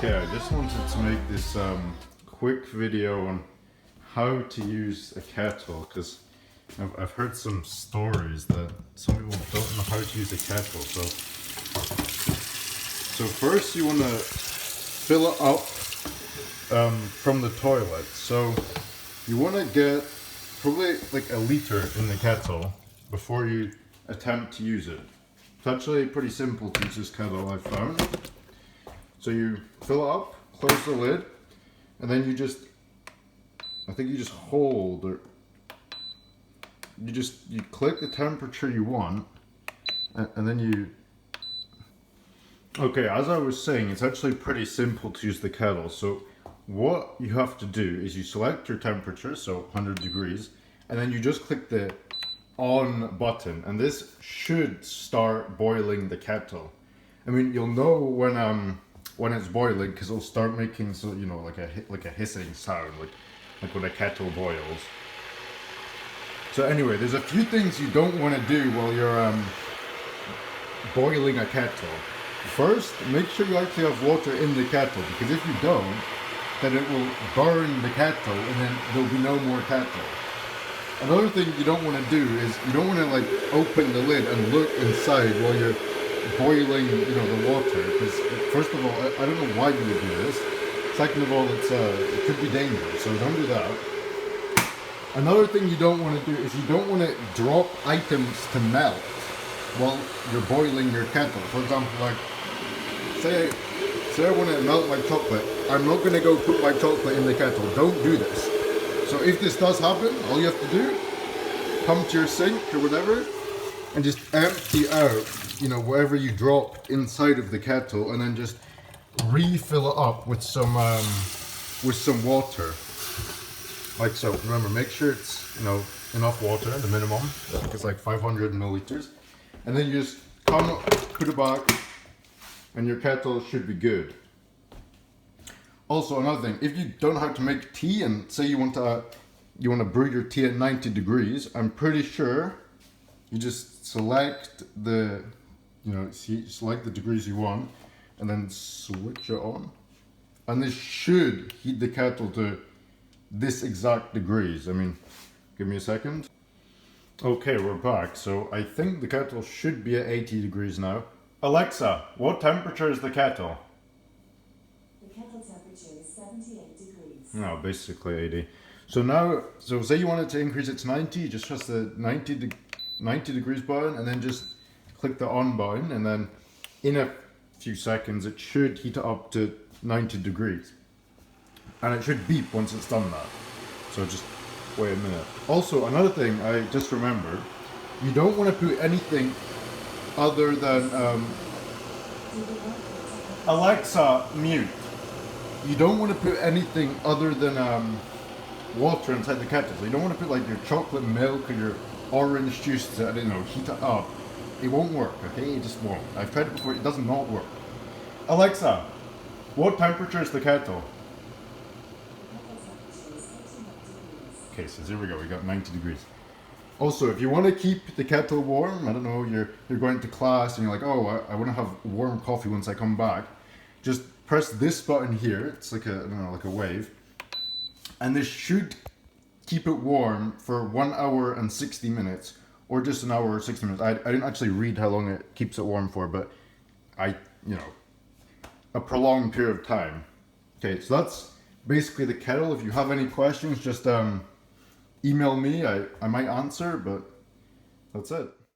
Okay, I just wanted to make this quick video on how to use a kettle, because I've heard some stories that some people don't know how to use a kettle. So first you want to fill it up from the toilet. So you want to get probably like a liter in the kettle before you attempt to use it. It's actually pretty simple to use this kettle, I've found. So you fill it up, close the lid, and then you just, I think you just hold, or you click the temperature you want, and then you, okay, as I was saying, it's actually pretty simple to use the kettle. So what you have to do is you select your temperature, so 100 degrees, and then you just click the on button, and this should start boiling the kettle. I mean, you'll know when it's boiling, because it'll start making, so you know, like a hissing sound, like when a kettle boils. So anyway, there's a few things you don't want to do while you're boiling a kettle. First, make sure you actually have water in the kettle, because if you don't, then it will burn the kettle, and then there'll be no more kettle. Another thing you don't want to do is you don't want to like open the lid and look inside while you're boiling, you know, the water, because first of all, I don't know why you would do this. Second of all, it could be dangerous, so don't do that. Another thing you don't want to do is you don't want to drop items to melt while you're boiling your kettle. For example, like say I want to melt my chocolate, I'm not going to go put my chocolate in the kettle. Don't do this. So if this does happen, all you have to do, come to your sink or whatever, and just empty out, you know, whatever you drop inside of the kettle, and then just refill it up with some water, like so. Remember, make sure it's, you know, enough water, the minimum. I think it's like 500 milliliters, and then you just come, put it back, and your kettle should be good. Also, another thing, if you don't know how to make tea, and say you want to brew your tea at 90 degrees, I'm pretty sure you just select the, you know, select the degrees you want, and then switch it on, and this should heat the kettle to this exact degrees. I mean, give me a second. Okay, we're back. So I think the kettle should be at 80 degrees now. Alexa, what temperature is the kettle? The kettle temperature is 78 degrees. No, basically 80. So now, so say you wanted to increase it to 90, you just press the 90 degrees button, and then just click the on button, and then in a few seconds it should heat it up to 90 degrees. And it should beep once it's done that. So just wait a minute. Also, another thing I just remembered, you don't want to put anything other than Alexa, mute. You don't want to put anything other than water inside the kettle. So you don't want to put like your chocolate milk or your orange juice to, I don't know, heat it up. It won't work, okay? It just won't. I've tried it before, it does not work. Alexa, what temperature is the kettle? Okay, so there we go, we got 90 degrees. Also, if you want to keep the kettle warm, I don't know, you're going to class and you're like, oh, I want to have warm coffee once I come back, just press this button here. It's like a, I don't know, like a wave, and this should keep it warm for 1 hour and 60 minutes, or just an hour or 60 minutes. I didn't actually read how long it keeps it warm for, but you know, a prolonged period of time. Okay, so that's basically the kettle. If you have any questions, just email me. I might answer, but that's it.